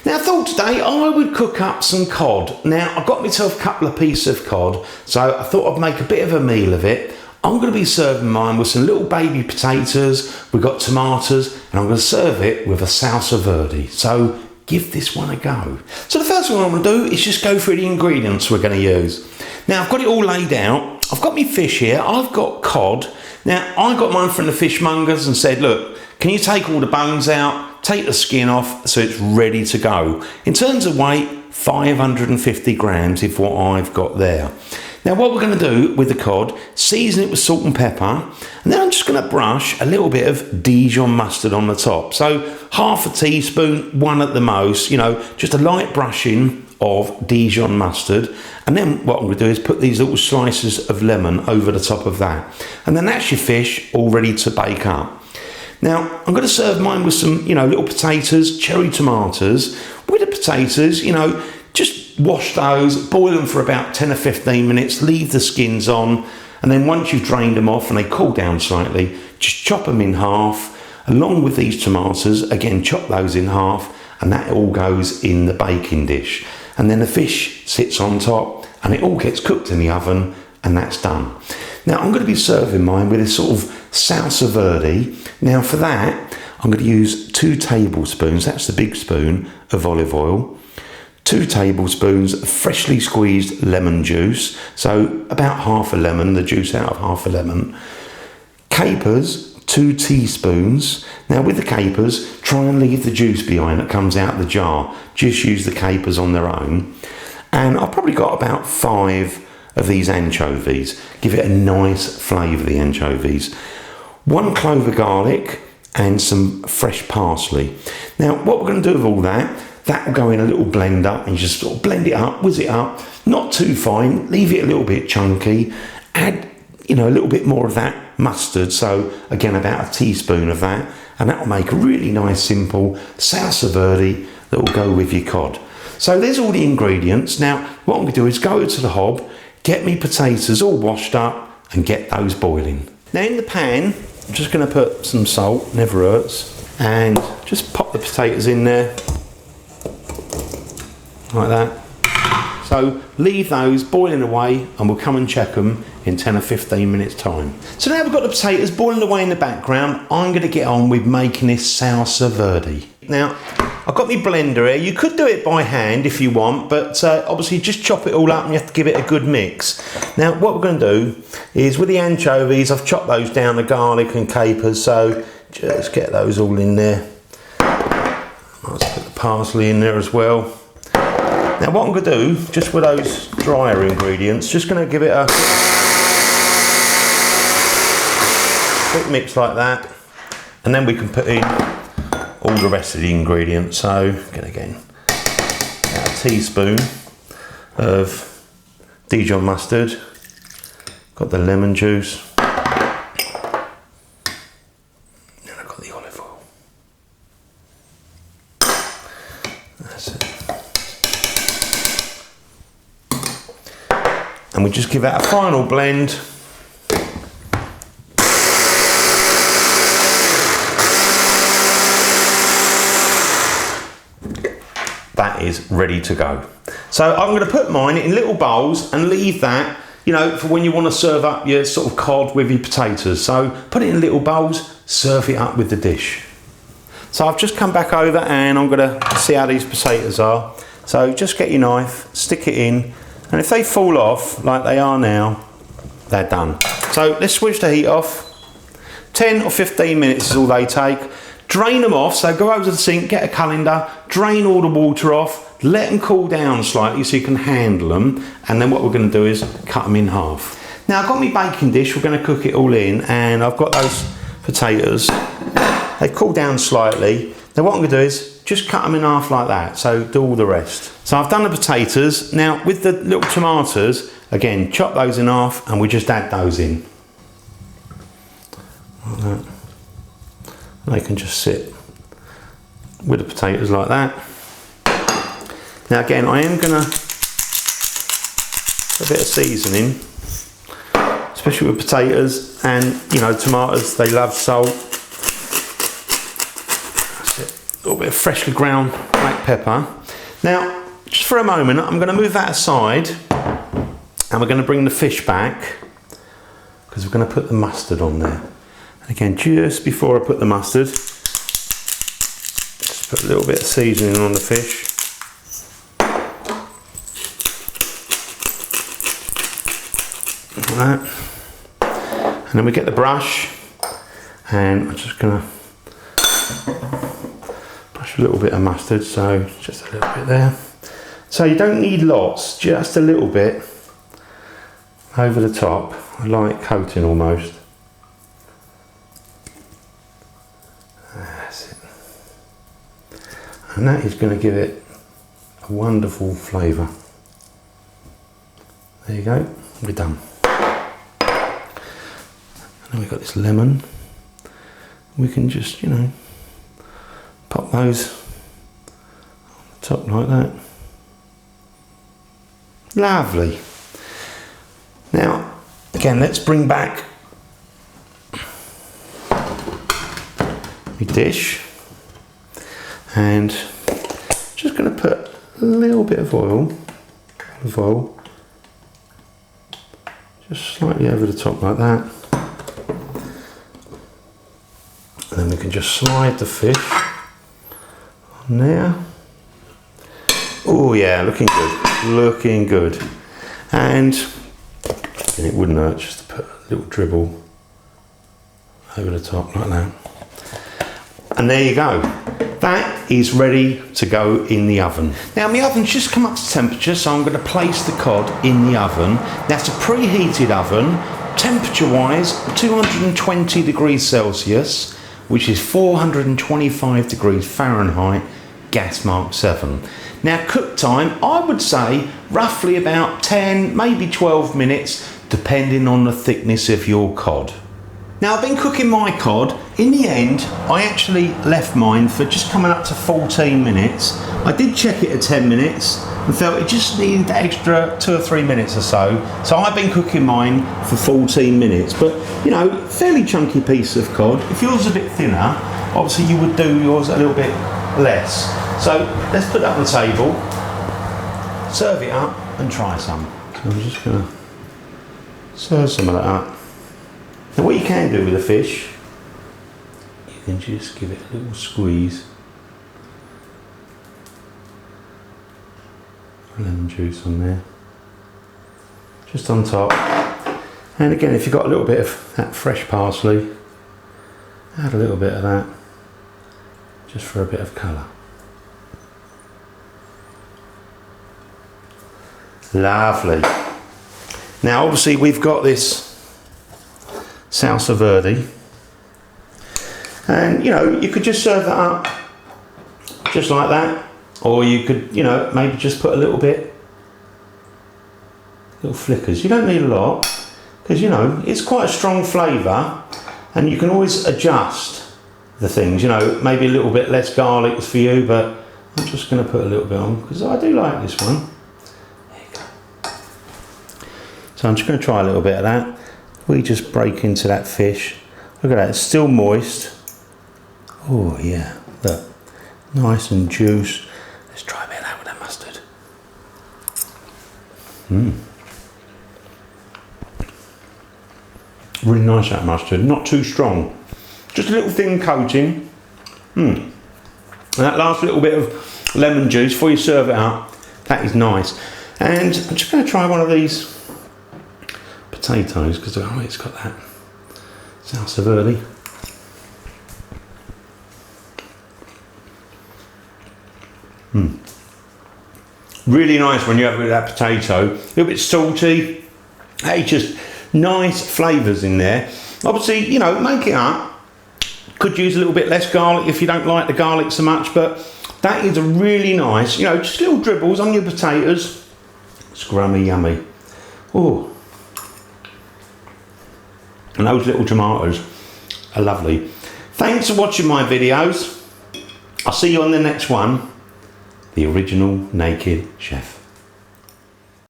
Now I thought today I would cook up some cod. Now I got myself a couple of pieces of cod, so I thought I'd make a bit of a meal of it. I'm going to be serving mine with some little baby potatoes, we've got tomatoes, and I'm going to serve it with a salsa verde. So give this one a go. So the first thing I'm going to do is just go through the ingredients we're going to use. Now I've got it all laid out. I've got my fish here, I've got cod. Now I got mine from the fishmongers and said, look, can you take all the bones out, take the skin off so it's ready to go. In terms of weight, 550 grams is what I've got there. Now what we're going to do with the cod, season it with salt and pepper, and then I'm just going to brush a little bit of Dijon mustard on the top. So half a teaspoon, one at the most, just a light brushing of Dijon mustard. And then what I'm going to do is put these little slices of lemon over the top of that. And then that's your fish all ready to bake up. Now, I'm going to serve mine with some, little potatoes, cherry tomatoes. With the potatoes, just wash those, boil them for about 10 or 15 minutes, leave the skins on, and then once you've drained them off and they cool down slightly, just chop them in half. Along with these tomatoes, again, chop those in half, and that all goes in the baking dish. And then the fish sits on top, and it all gets cooked in the oven, and that's done. Now, I'm going to be serving mine with this sort of salsa verde. Now, for that, I'm going to use 2 tablespoons, that's the big spoon, of olive oil, 2 tablespoons of freshly squeezed lemon juice, so about half a lemon, the juice out of half a lemon, capers, 2 teaspoons. Now with the capers, try and leave the juice behind that comes out of the jar. Just use the capers on their own. And I've probably got about 5 of these anchovies. Give it a nice flavour, the anchovies. 1 clove of garlic and some fresh parsley. Now what we're going to do with all that will go in a little blender and you just sort of blend it up, whiz it up, not too fine, leave it a little bit chunky, add a little bit more of that mustard, so again about a teaspoon of that, and that will make a really nice simple salsa verde that will go with your cod. So there's all the ingredients. Now what I'm going to do is go to the hob, get me potatoes all washed up and get those boiling. Now in the pan, I'm just going to put some salt, never hurts, and just pop the potatoes in there like that. So leave those boiling away and we'll come and check them in 10 or 15 minutes time. So now we've got the potatoes boiling away in the background, I'm going to get on with making this salsa verde. Now I've got my blender here. You could do it by hand if you want, but obviously just chop it all up and you have to give it a good mix. Now what we're going to do is with the anchovies, I've chopped those down, the garlic and capers, so just get those all in there. Let's put the parsley in there as well. Now what I'm going to do, just with those drier ingredients, just going to give it a quick mix like that, and then we can put in all the rest of the ingredients. So again, about a teaspoon of Dijon mustard, got the lemon juice, and I've got the olive oil. That's it. And we just give that a final blend. That is ready to go. So I'm going to put mine in little bowls and leave that, for when you want to serve up your sort of cod with your potatoes. So put it in little bowls, serve it up with the dish. So I've just come back over and I'm going to see how these potatoes are. So just get your knife, stick it in, and if they fall off like they are now, they're done. So let's switch the heat off. 10 or 15 minutes is all they take. Drain them off, so go over to the sink, get a colander, drain all the water off, let them cool down slightly so you can handle them, and then what we're going to do is cut them in half. Now I've got my baking dish, we're going to cook it all in, and I've got those potatoes. They've cooled down slightly. Now what I'm going to do is just cut them in half like that, so do all the rest. So I've done the potatoes. Now with the little tomatoes, again, chop those in half and we just add those in. Like that. And they can just sit with the potatoes like that. Now again, I am gonna put a bit of seasoning, especially with potatoes and tomatoes, they love salt. That's it. little bit of freshly ground black pepper. Now, just for a moment, I'm going to move that aside and we're going to bring the fish back because we're going to put the mustard on there. And again, just before I put the mustard, just put a little bit of seasoning on the fish. Like that. And then we get the brush and I'm just going to brush a little bit of mustard, so just a little bit there. So you don't need lots, just a little bit over the top, like coating almost. That's it. And that is going to give it a wonderful flavour. There you go, we're done. And then we've got this lemon. We can just, you know, pop those on the top like that. Lovely. Now, again, let's bring back my dish and just going to put a little bit of oil, just slightly over the top like that. And then we can just slide the fish on there. Oh yeah, looking good, looking good. And it wouldn't hurt just to put a little dribble over the top like that. And there you go. That is ready to go in the oven. Now my oven's just come up to temperature, so I'm going to place the cod in the oven. That's a preheated oven, temperature wise 220 degrees Celsius, which is 425 degrees Fahrenheit, gas mark 7. Now cook time, I would say roughly about 10, maybe 12 minutes, depending on the thickness of your cod. Now I've been cooking my cod. In the end, I actually left mine for just coming up to 14 minutes. I did check it at 10 minutes and felt it just needed that extra 2 or 3 minutes or so. So I've been cooking mine for 14 minutes, but you know, fairly chunky piece of cod. If yours is a bit thinner, obviously you would do yours a little bit less. So let's put that on the table, serve it up and try some. So I'm just gonna serve some of that up. Now what you can do with the fish, you can just give it a little squeeze. Lemon juice on there, just on top. And again, if you've got a little bit of that fresh parsley, add a little bit of that, just for a bit of colour. Lovely. Now obviously we've got this Salsa Verde, and you know, you could just serve that up just like that, or you could, you know, maybe just put a little flickers. You don't need a lot, because you know, it's quite a strong flavour, and you can always adjust the things, you know, maybe a little bit less garlic for you, but I'm just going to put a little bit on because I do like this one. There you go. So I'm just going to try a little bit of that. We just break into that fish. Look at that, it's still moist. Oh yeah, look, nice and juice. Let's try a bit of that with that mustard. Really nice, that mustard, not too strong. Just a little thin coating. And that last little bit of lemon juice before you serve it up, that is nice. And I'm just going to try one of these potatoes because it's got that Salsa Verde. Really nice when you have it with that potato. A little bit salty. Hey, just nice flavours in there. Obviously, you know, make it up. Could use a little bit less garlic if you don't like the garlic so much, but that is a really nice, you know, just little dribbles on your potatoes. Scrummy yummy. Oh. And those little tomatoes are lovely. Thanks for watching my videos. I'll see you on the next one. The Original Naked Chef.